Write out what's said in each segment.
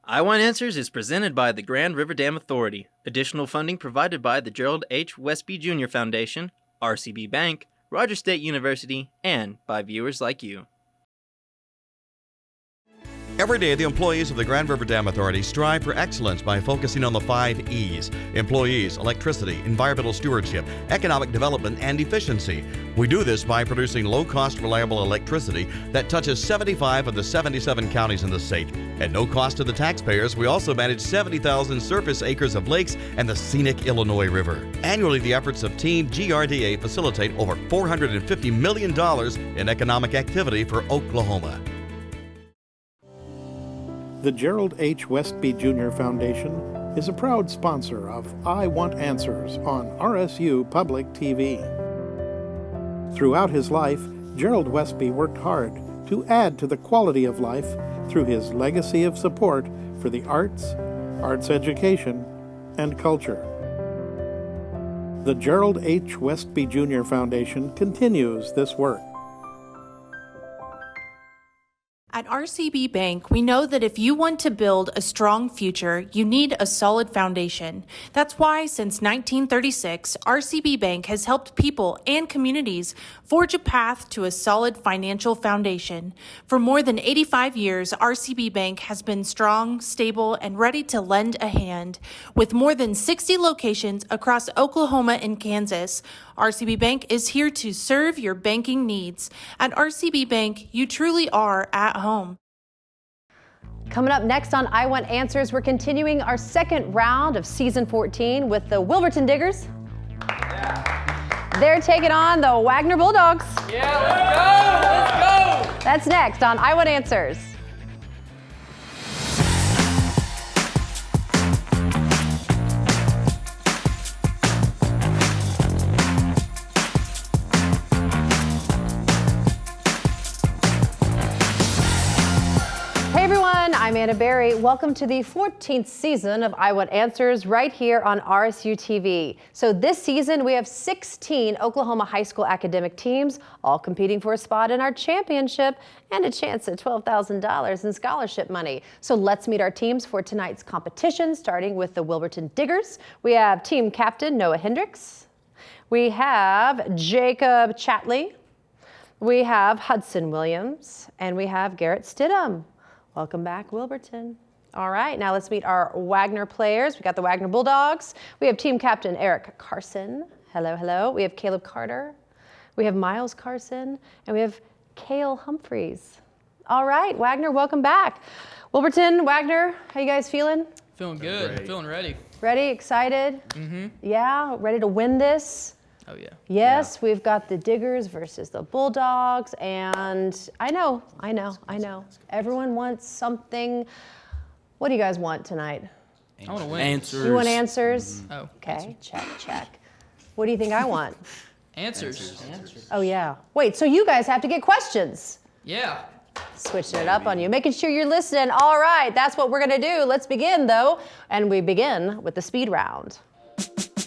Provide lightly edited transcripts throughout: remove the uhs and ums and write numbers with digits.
I Want Answers is presented by the Grand River Dam Authority. Additional funding provided by the Gerald H. Westby Jr. Foundation, RCB Bank, Rogers State University, and by viewers like you. Every day, the employees of the Grand River Dam Authority strive for excellence by focusing on the 5 E's: employees, electricity, environmental stewardship, economic development, and efficiency. We do this by producing low-cost, reliable electricity that touches 75 of the 77 counties in the state. At no cost to the taxpayers, we also manage 70,000 surface acres of lakes and the scenic Illinois River. Annually, the efforts of Team GRDA facilitate over $450 million in economic activity for Oklahoma. The Gerald H. Westby Jr. Foundation is a proud sponsor of I Want Answers on RSU Public TV. Throughout his life, Gerald Westby worked hard to add to the quality of life through his legacy of support for the arts, arts education, and culture. The Gerald H. Westby Jr. Foundation continues this work. At RCB Bank, we know that if you want to build a strong future, you need a solid foundation. That's why, since 1936, RCB Bank has helped people and communities forge a path to a solid financial foundation. For more than 85 years, RCB Bank has been strong, stable, and ready to lend a hand. With more than 60 locations across Oklahoma and Kansas, RCB Bank is here to serve your banking needs. At RCB Bank, you truly are at home. Coming up next on I Want Answers, we're continuing our second round of Season 14 with the Wilburton Diggers. Yeah. They're taking on the Wagoner Bulldogs. Yeah, let's go! Let's go! That's next on I Want Answers. I'm Anna Berry. Welcome to the 14th season of I Want Answers right here on RSU TV. So this season we have 16 Oklahoma high school academic teams all competing for a spot in our championship and a chance at $12,000 in scholarship money. So let's meet our teams for tonight's competition, starting with the Wilburton Diggers. We have team captain Noah Hendricks. We have Jacob Chatley. We have Hudson Williams. And we have Garrett Stidham. Welcome back, Wilburton. All right, now let's meet our Wagoner players. We got the Wagoner Bulldogs. We have team captain Eric Carson. Hello, hello. We have Caleb Carter. We have Miles Carson. And we have Cale Humphreys. All right, Wagoner, welcome back. Wilburton, Wagoner, how you guys feeling? Feeling good. Great. Feeling ready. Ready, excited? Mm-hmm. Yeah, ready to win this? Oh, yeah. Yes, we've got the Diggers versus the Bulldogs, and I know. Everyone wants something. What do you guys want tonight? I want to win. Answers. You want answers? Mm-hmm. Oh. Okay, check. What do you think I want? Answers. Oh, yeah. Wait, so you guys have to get questions. Yeah. Switching it up on you, making sure you're listening. All right, that's what we're going to do. Let's begin, though, and we begin with the speed round.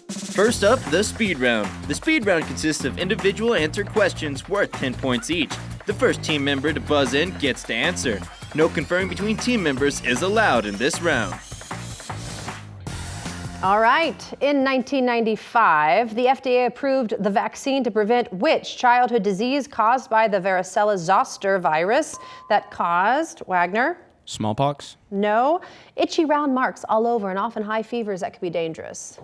First up, the speed round. The speed round consists of individual answered questions worth 10 points each. The first team member to buzz in gets to answer. No conferring between team members is allowed in this round. All right, in 1995, the FDA approved the vaccine to prevent which childhood disease caused by the varicella-zoster virus that caused, Wagoner? Smallpox? No, itchy round marks all over and often high fevers that could be dangerous.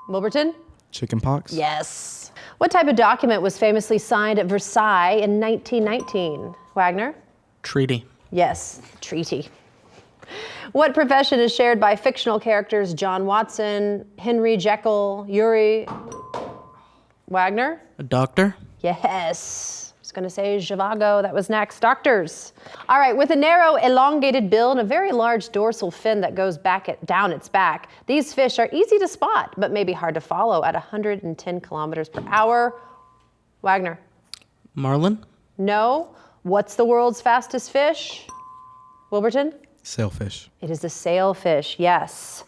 Wilburton? Chickenpox? Yes. What type of document was famously signed at Versailles in 1919? Wagoner? Treaty. Yes, treaty. What profession is shared by fictional characters John Watson, Henry Jekyll, Yuri? Wagoner? A doctor? Yes. I was going to say Zhivago. That was next. Doctors. All right. With a narrow, elongated bill and a very large dorsal fin that goes down its back, these fish are easy to spot, but may be hard to follow at 110 kilometers per hour. Wagoner. Marlin? No. What's the world's fastest fish? Wilburton? Sailfish. It is the sailfish, yes.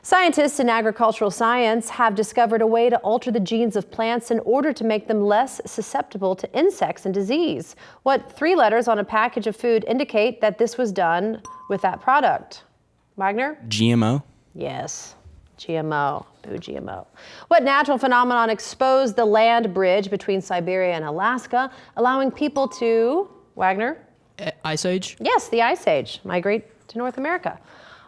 Scientists in agricultural science have discovered a way to alter the genes of plants in order to make them less susceptible to insects and disease. What 3 letters on a package of food indicate that this was done with that product? Wagner? GMO. Yes. GMO. Boo GMO. What natural phenomenon exposed the land bridge between Siberia and Alaska, allowing people to, Wagner? Ice Age. Yes, the Ice Age. Migrate to North America.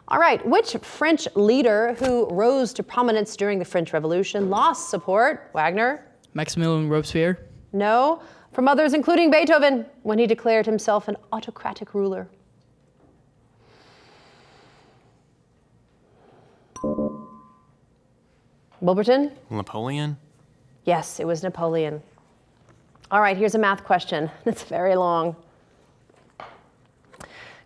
All right, which French leader who rose to prominence during the French Revolution lost support? Wagner? Maximilian Robespierre. No, from others including Beethoven when he declared himself an autocratic ruler. Wilburton? Napoleon? Yes, it was Napoleon. All right, here's a math question. It's very long.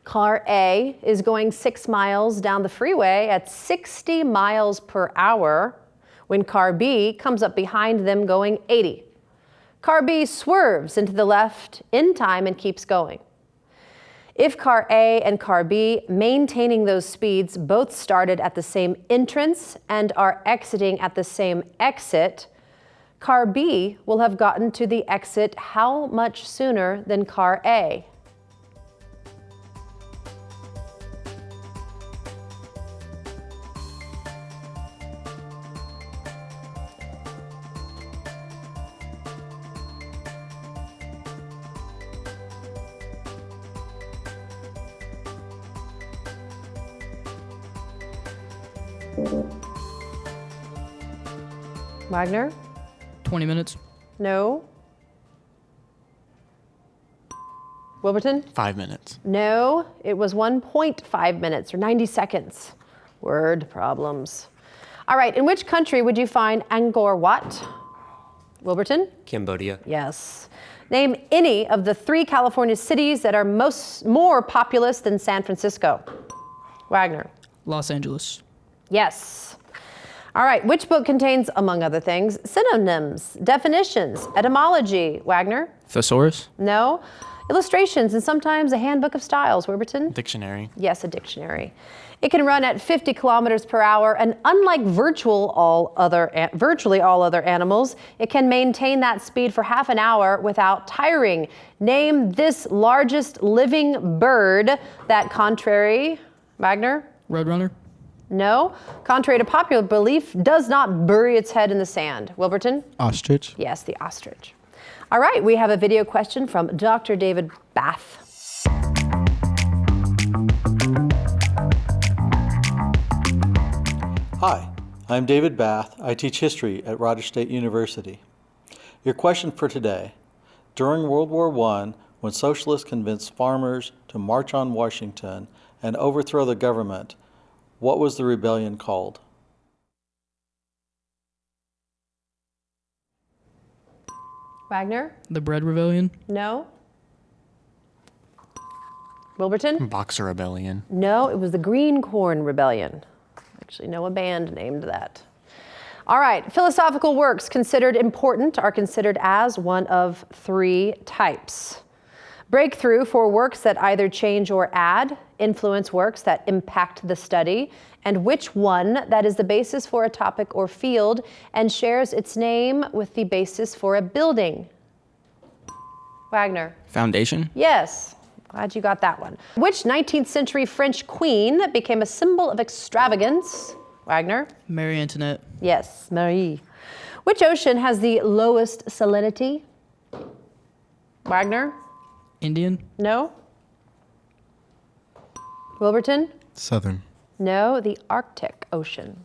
Car A is going 6 miles down the freeway at 60 miles per hour when car B comes up behind them going 80. Car B swerves into the left in time and keeps going. If car A and car B, maintaining those speeds, both started at the same entrance and are exiting at the same exit, car B will have gotten to the exit how much sooner than car A? Wagner? 20 minutes. No. Wilburton? 5 minutes. No, it was 1.5 minutes or 90 seconds. Word problems. All right, in which country would you find Angkor Wat? Wilburton? Cambodia. Yes. Name any of the 3 California cities that are more populous than San Francisco. Wagner? Los Angeles. Yes. All right, which book contains, among other things, synonyms, definitions, etymology? Wagner? Thesaurus. No. Illustrations and sometimes a handbook of styles. Wilburton? Dictionary. Yes, a dictionary. It can run at 50 kilometers per hour, and unlike virtually all other animals, it can maintain that speed for half an hour without tiring. Name this largest living bird that, contrary, Wagner? Roadrunner. No. Contrary to popular belief, does not bury its head in the sand. Wilburton? Ostrich. Yes, the ostrich. All right, we have a video question from Dr. David Bath. Hi, I'm David Bath. I teach history at Rogers State University. Your question for today. During World War I, when socialists convinced farmers to march on Washington and overthrow the government, what was the rebellion called? Wagner? The Bread Rebellion. No. Wilburton? Boxer Rebellion. No, it was the Green Corn Rebellion. I actually know a band named that. All right, philosophical works considered important are considered as one of 3 types. Breakthrough for works that either change or add, influence works that impact the study, and which one that is the basis for a topic or field and shares its name with the basis for a building. Wagner. Foundation. Yes, glad you got that one. Which 19th century French queen became a symbol of extravagance? Wagner. Marie Antoinette. Yes, Marie. Which ocean has the lowest salinity? Wagner. Indian. No. Wilburton? Southern. No, the Arctic Ocean.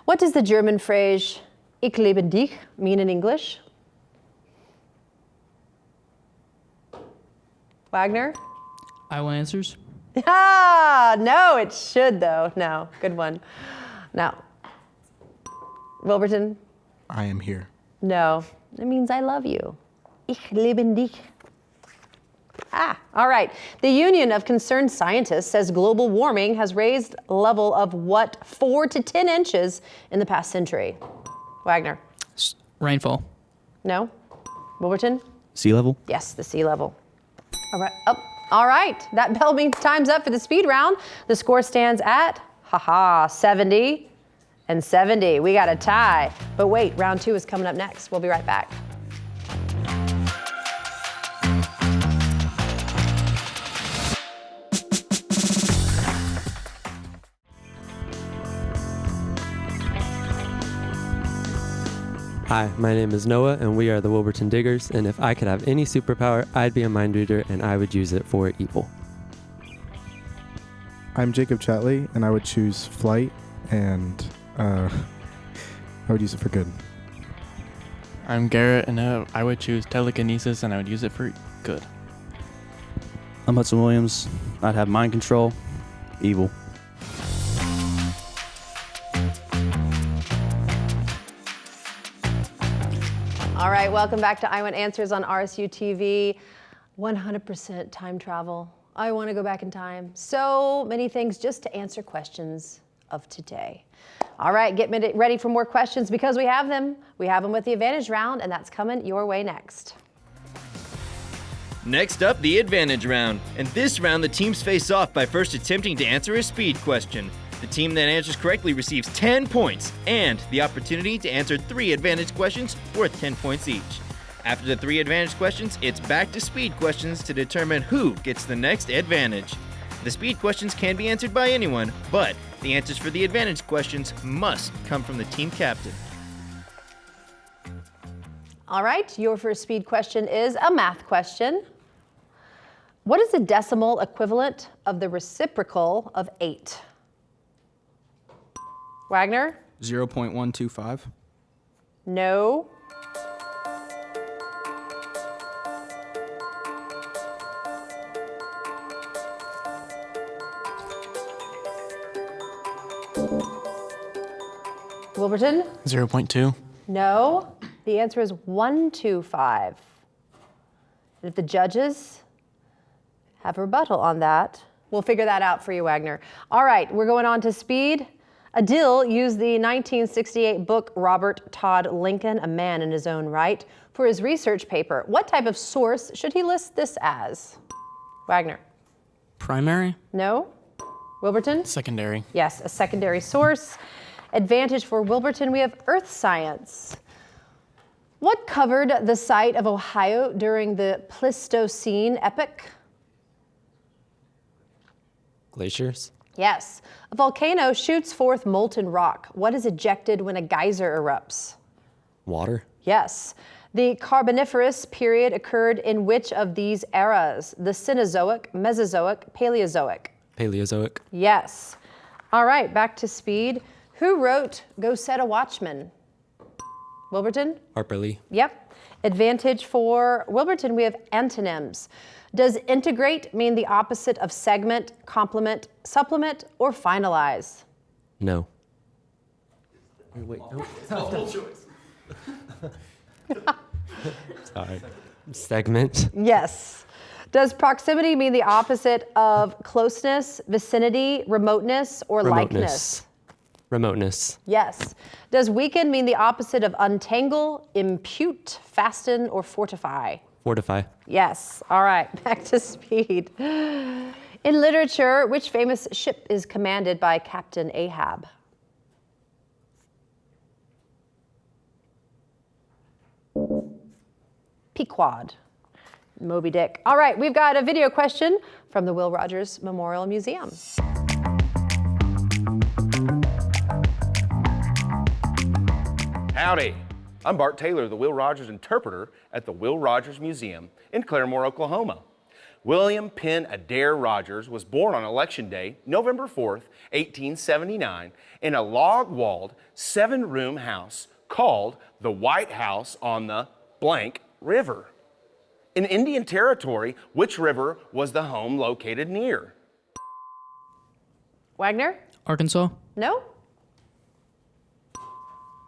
What does the German phrase "Ich lebe dich" mean in English? Wagner? I want answers. Ah, no, it should though. No, good one. No. Wilburton? I am here. No, it means I love you. Ich lebe dich. All right. The Union of Concerned Scientists says global warming has raised level of what 4 to 10 inches in the past century? Wagner? Rainfall. No? Wilburton? Sea level. Yes, the sea level. All right. Oh, all right. That bell means time's up for the speed round. The score stands at Haha, 70 and 70. We got a tie. But wait, round 2 is coming up next. We'll be right back. Hi, my name is Noah, and we are the Wilburton Diggers, and if I could have any superpower, I'd be a mind reader, and I would use it for evil. I'm Jacob Chatley, and I would choose flight, and I would use it for good. I'm Garrett, and I would choose telekinesis, and I would use it for good. I'm Hudson Williams. I'd have mind control, evil. All right, welcome back to I Want Answers on RSU TV. 100% time travel. I want to go back in time. So many things just to answer questions of today. All right, get ready for more questions because we have them. We have them with the Advantage Round, and that's coming your way next. Next up, the Advantage Round. In this round, the teams face off by first attempting to answer a speed question. The team that answers correctly receives 10 points and the opportunity to answer 3 advantage questions worth 10 points each. After the 3 advantage questions, it's back to speed questions to determine who gets the next advantage. The speed questions can be answered by anyone, but the answers for the advantage questions must come from the team captain. All right, your first speed question is a math question. What is the decimal equivalent of the reciprocal of 8? Wagner? 0.125. No. Wilburton? 0.2. No. The answer is 125. And if the judges have a rebuttal on that, we'll figure that out for you, Wagner. All right, we're going on to speed. Adil used the 1968 book Robert Todd Lincoln, A Man in His Own Right, for his research paper. What type of source should he list this as? Wagner? Primary? No. Wilburton? Secondary. Yes, a secondary source. Advantage for Wilburton, we have earth science. What covered the site of Ohio during the Pleistocene epoch? Glaciers? Yes. A volcano shoots forth molten rock. What is ejected when a geyser erupts? Water? Yes. The Carboniferous period occurred in which of these eras? The Cenozoic, Mesozoic, Paleozoic? Paleozoic? Yes. All right, back to speed. Who wrote Go Set a Watchman? Wilburton? Harper Lee? Yep. Advantage for Wilburton, we have antonyms. Does integrate mean the opposite of segment, complement, supplement, or finalize? No. Wait, no. Multiple choice. Sorry. Segment? Yes. Does proximity mean the opposite of closeness, vicinity, remoteness, or likeness? Remoteness. Yes. Does weaken mean the opposite of untangle, impute, fasten, or fortify? Fortify. Yes. All right, back to speed. In literature, which famous ship is commanded by Captain Ahab? Pequod. Moby Dick. All right, we've got a video question from the Will Rogers Memorial Museum. Howdy, I'm Bart Taylor, the Will Rogers interpreter at the Will Rogers Museum in Claremore, Oklahoma. William Penn Adair Rogers was born on Election Day, November 4th, 1879, in a log-walled 7-room house called the White House on the blank river. In Indian Territory, which river was the home located near? Wagner? Arkansas? No.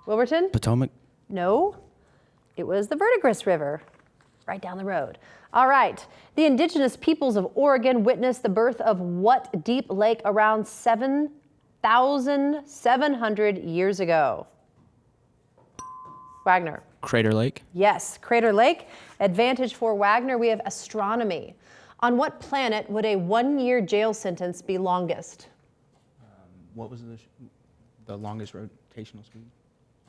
Wilburton? Potomac? No. It was the Verdigris River, right down the road. All right. The indigenous peoples of Oregon witnessed the birth of what deep lake around 7,700 years ago? Wagner? Crater Lake? Yes, Crater Lake. Advantage for Wagner, we have astronomy. On what planet would a 1-year jail sentence be longest? What was the longest rotational speed?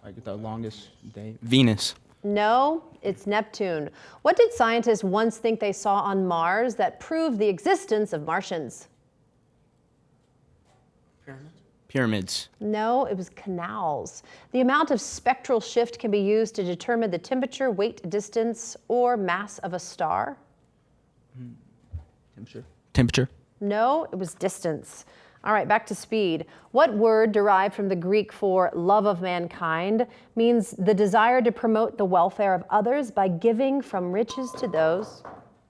Like the longest day? Venus. No, it's Neptune. What did scientists once think they saw on Mars that proved the existence of Martians? Pyramids. No, it was canals. The amount of spectral shift can be used to determine the temperature, weight, distance, or mass of a star. Temperature. No, it was distance. All right, back to speed. What word derived from the Greek for love of mankind means the desire to promote the welfare of others by giving from riches to those?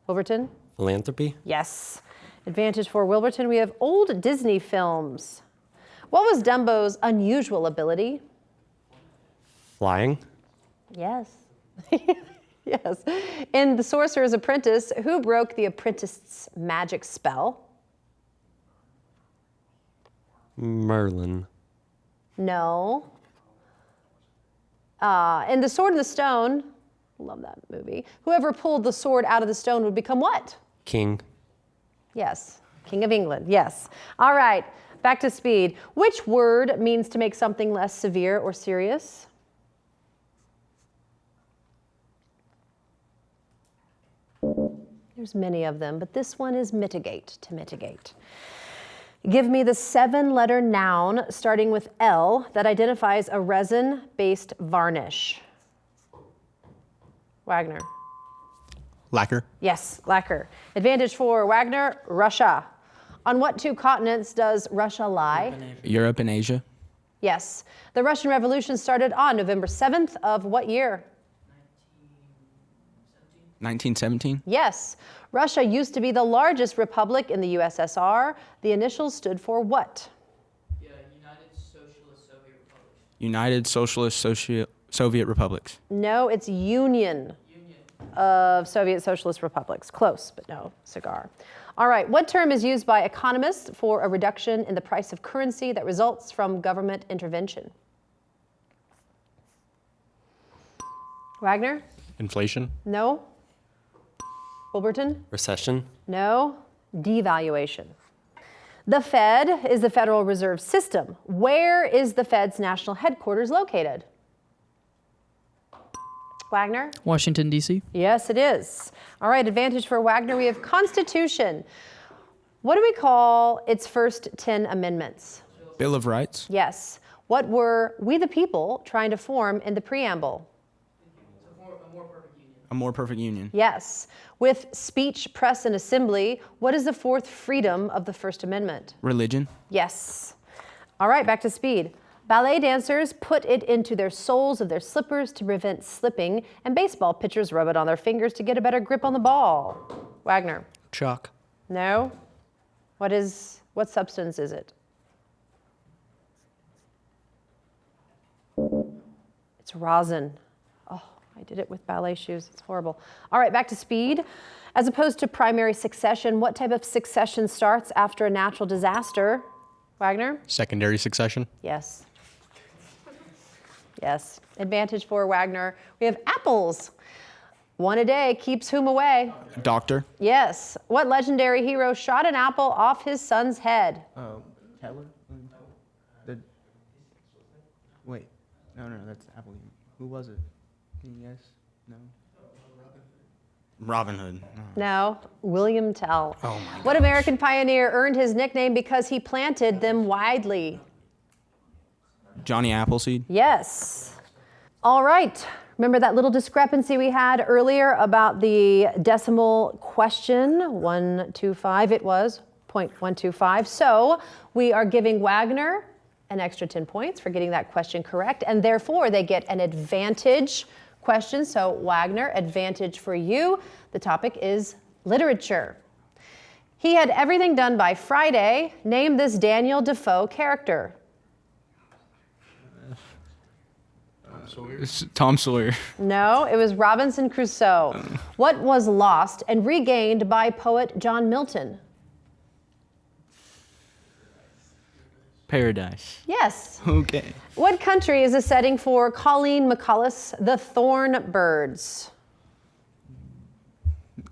Wilburton? Philanthropy. Yes. Advantage for Wilburton. We have old Disney films. What was Dumbo's unusual ability? Flying. Yes. Yes. In The Sorcerer's Apprentice, who broke the apprentice's magic spell? Merlin. No. In The Sword in the Stone, love that movie, whoever pulled the sword out of the stone would become what? King. Yes. King of England, yes. All right, back to speed. Which word means to make something less severe or serious? There's many of them, but this one is mitigate, to mitigate. Give me the 7-letter noun starting with L that identifies a resin-based varnish. Wagner. Lacquer. Yes, lacquer. Advantage for Wagner, Russia. On what 2 continents does Russia lie? Europe and Asia. Yes. The Russian Revolution started on November 7th of what year? 1917. Yes. Russia used to be the largest republic in the USSR. The initials stood for what? United Socialist Soviet Republics. No, it's Union of Soviet Socialist Republics. Close, but no cigar. All right, what term is used by economists for a reduction in the price of currency that results from government intervention? Wagner? Inflation. No. Wilburton? Recession. No. Devaluation. The Fed is the Federal Reserve System. Where is the Fed's national headquarters located? Wagner? Washington, D.C. Yes, it is. All right, advantage for Wagner. We have Constitution. What do we call its first 10 amendments? Bill of Rights. Yes. What were we the people trying to form in the preamble? A more perfect union. Yes. With speech, press, and assembly, what is the 4th freedom of the First Amendment? Religion. Yes. All right, back to speed. Ballet dancers put it into their soles of their slippers to prevent slipping, and baseball pitchers rub it on their fingers to get a better grip on the ball. Wagner? Chalk. No. What substance is it? It's rosin. Oh, I did it with ballet shoes. It's horrible. All right, back to speed. As opposed to primary succession, what type of succession starts after a natural disaster? Wagner? Secondary succession. Yes. Yes. Advantage for Wagner. We have apples. One a day keeps whom away? Doctor. Yes. What legendary hero shot an apple off his son's head? Keller? Wait. No, that's Apple. Who was it? Can you guess? No. Robin Hood. No. William Tell. Oh my What American pioneer earned his nickname because he planted them widely? Johnny Appleseed. Yes. All right. Remember that little discrepancy we had earlier about the decimal question, 125, it was 0.125. So we are giving Wagner an extra 10 points for getting that question correct, and therefore they get an advantage question. So Wagner, advantage for you. The topic is literature. He had everything done by Friday. Name this Daniel Defoe character. Tom Sawyer. No, it was Robinson Crusoe. What was lost and regained by poet John Milton? Paradise. Yes. Okay. What country is the setting for Colleen McCullough's The Thorn Birds?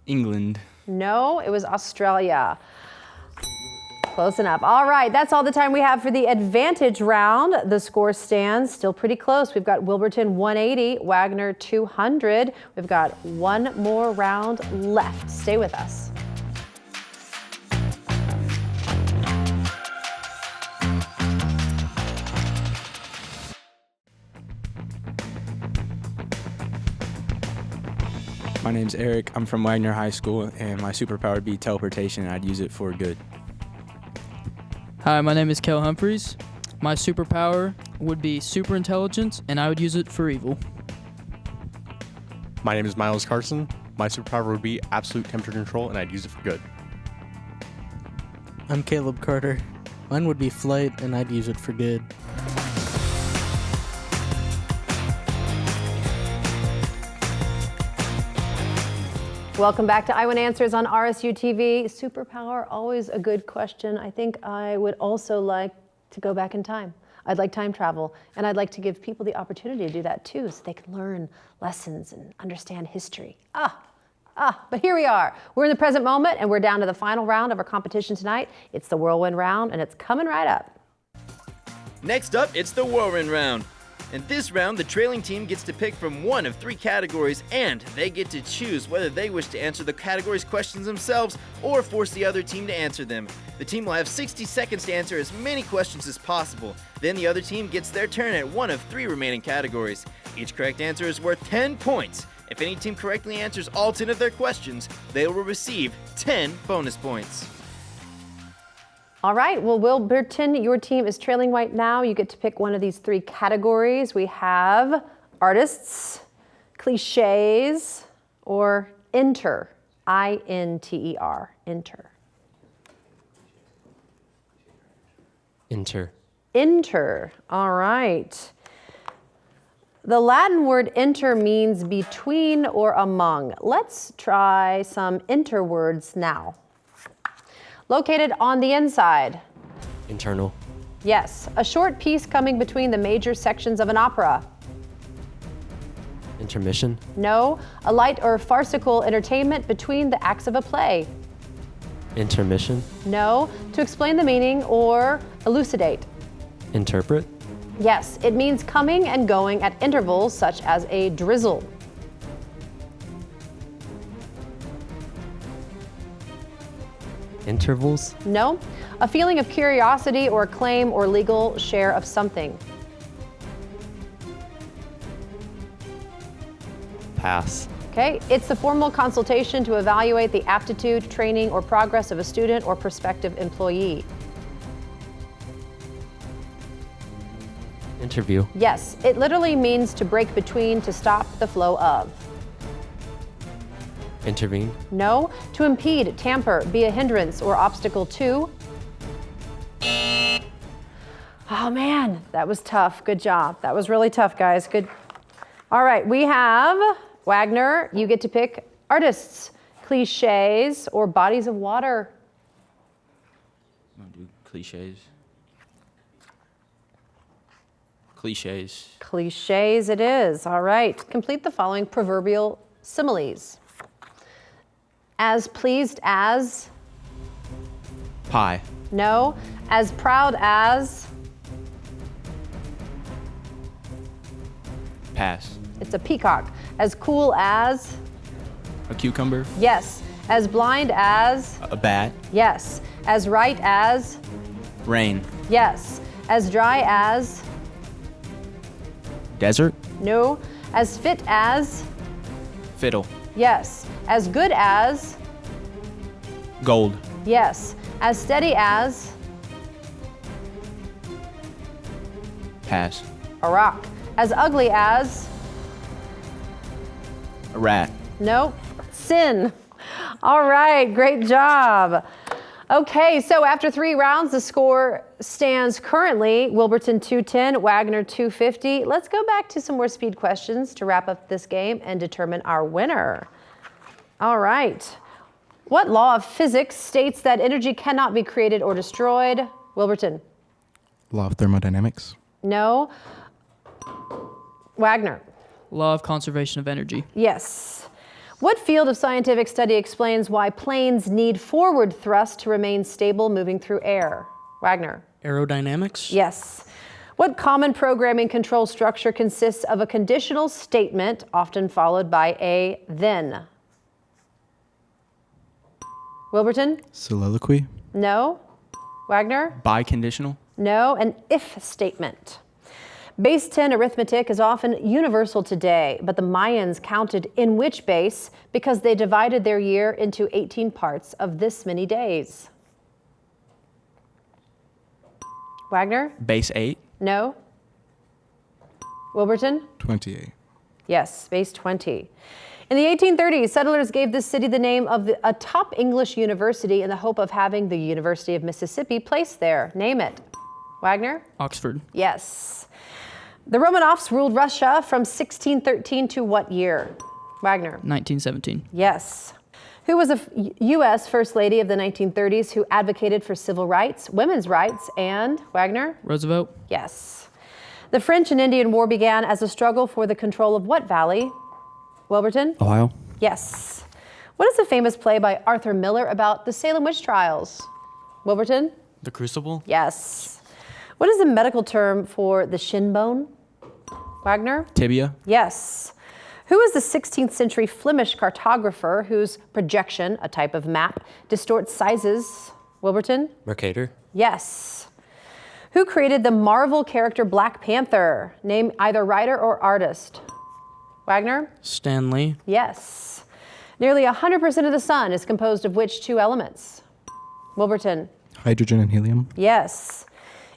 England. No, it was Australia. Close enough. All right, that's all the time we have for the advantage round. The score stands still pretty close. We've got Wilburton 180, Wagoner 200. We've got one more round left. Stay with us. My name's Eric. I'm from Wagoner High School, and my superpower would be teleportation, and I'd use it for good. Hi, my name is Kel Humphreys. My superpower would be super intelligence, and I would use it for evil. My name is Miles Carson. My superpower would be absolute temperature control, and I'd use it for good. I'm Caleb Carter. Mine would be flight, and I'd use it for good. Welcome back to I Want Answers on RSU TV. Superpower, always a good question. I think I would also like to go back in time. I'd like time travel, and I'd like to give people the opportunity to do that too, so they can learn lessons and understand history. But here we are. We're in the present moment, and we're down to the final round of our competition tonight. It's the whirlwind round, and it's coming right up. Next up, it's the whirlwind round. In this round, the trailing team gets to pick from one of 3 categories, and they get to choose whether they wish to answer the category's questions themselves or force the other team to answer them. The team will have 60 seconds to answer as many questions as possible. Then the other team gets their turn at one of 3 remaining categories. Each correct answer is worth 10 points. If any team correctly answers all 10 of their questions, they will receive 10 bonus points. All right, well, Wilburton, your team is trailing right now. You get to pick one of these 3 categories. We have artists, cliches, or inter, I-N-T-E-R, inter. Inter, all right. The Latin word inter means between or among. Let's try some inter words now. Located on the inside. Internal. Yes, a short piece coming between the major sections of an opera. Intermission. No, a light or farcical entertainment between the acts of a play. Intermission. No, to explain the meaning or elucidate. Interpret. Yes, it means coming and going at intervals such as a drizzle. Intervals. No, a feeling of curiosity or claim or legal share of something. Pass. Okay, it's the formal consultation to evaluate the aptitude, training, or progress of a student or prospective employee. Interview. Yes, it literally means to break between, to stop the flow of. Intervene. No, to impede, tamper, be a hindrance or obstacle to. Oh man, that was tough. Good job. That was really tough, guys. Good. All right, we have Wagoner. You get to pick artists, cliches, or bodies of water. I'm gonna do cliches. Cliches. Cliches it is. All right. Complete the following proverbial similes. As pleased as. Pie. No. As proud as. Pass. It's a peacock. As cool as. A cucumber. Yes. As blind as. A bat. Yes. As right as. Rain. Yes. As dry as. Desert. No. As fit as. Fiddle. Yes. As good as. Gold. Yes. As steady as. Pass. A rock. As ugly as. A rat. No. Sin. All right. Great job. Okay, so after 3 rounds, the score stands currently Wilburton 210, Wagoner 250. Let's go back to some more speed questions to wrap up this game and determine our winner. All right. What law of physics states that energy cannot be created or destroyed? Wilburton. Law of thermodynamics. No. Wagoner. Law of conservation of energy. Yes. What field of scientific study explains why planes need forward thrust to remain stable moving through air? Wagner. Aerodynamics? Yes. What common programming control structure consists of a conditional statement, often followed by a then? Wilburton? Soliloquy? No. Wagner? Biconditional? No. An if statement. Base 10 arithmetic is often universal today, but the Mayans counted in which base because they divided their year into 18 parts of this many days? Wagner? Base 8? No. Wilburton? 28. Yes, base 20. In the 1830s, settlers gave this city the name of a top English university in the hope of having the University of Mississippi placed there. Name it. Wagner? Oxford. Yes. The Romanovs ruled Russia from 1613 to what year? Wagner? 1917. Yes. Who was a U.S. First Lady of the 1930s who advocated for civil rights, women's rights, and Wagner? Roosevelt. Yes. The French and Indian War began as a struggle for the control of what valley? Wilburton? Ohio. Yes. What is the famous play by Arthur Miller about the Salem witch trials? Wilburton? The Crucible? Yes. What is the medical term for the shin bone? Wagner? Tibia? Yes. Who is the 16th century Flemish cartographer whose projection, a type of map, distorts sizes? Wilburton? Mercator? Yes. Who created the Marvel character Black Panther? Name either writer or artist. Wagner? Stan Lee? Yes. Nearly 100% of the sun is composed of which two elements? Wilburton? Hydrogen and helium? Yes.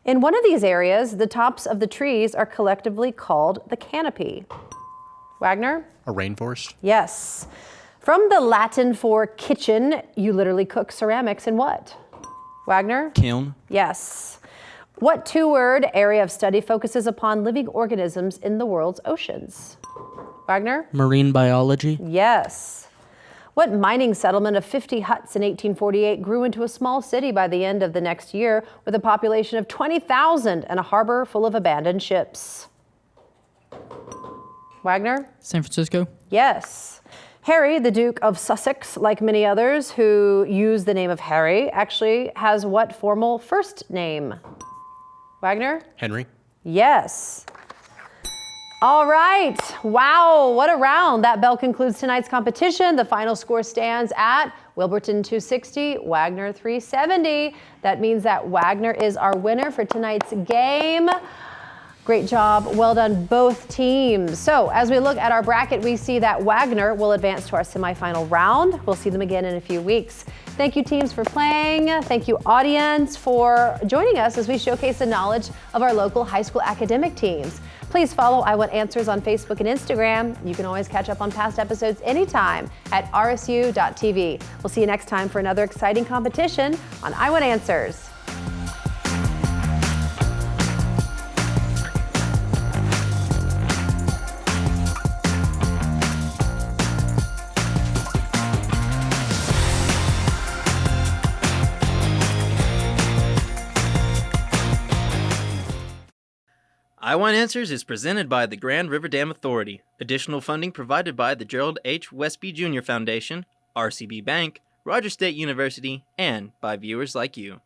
In one of these areas, the tops of the trees are collectively called the canopy. Wagner? A rainforest? Yes. From the Latin for kitchen, you literally cook ceramics in what? Wagner? Kiln? Yes. What two-word area of study focuses upon living organisms in the world's oceans? Wagner? Marine biology? Yes. What mining settlement of 50 huts in 1848 grew into a small city by the end of the next year with a population of 20,000 and a harbor full of abandoned ships? Wagner? San Francisco. Yes. Harry, the Duke of Sussex, like many others who use the name of Harry, actually has what formal first name? Wagner? Henry? Yes. All right. Wow, what a round. That bell concludes tonight's competition. The final score stands at Wilburton 260, Wagner 370. That means that Wagner is our winner for tonight's game. Great job. Well done, both teams. So as we look at our bracket, we see that Wagner will advance to our semifinal round. We'll see them again in a few weeks. Thank you, teams, for playing. Thank you, audience, for joining us as we showcase the knowledge of our local high school academic teams. Please follow I Want Answers on Facebook and Instagram. You can always catch up on past episodes anytime at rsu.tv. We'll see you next time for another exciting competition on I Want Answers. I Want Answers is presented by the Grand River Dam Authority. Additional funding provided by the Gerald H. Westby Jr. Foundation, RCB Bank, Rogers State University, and by viewers like you.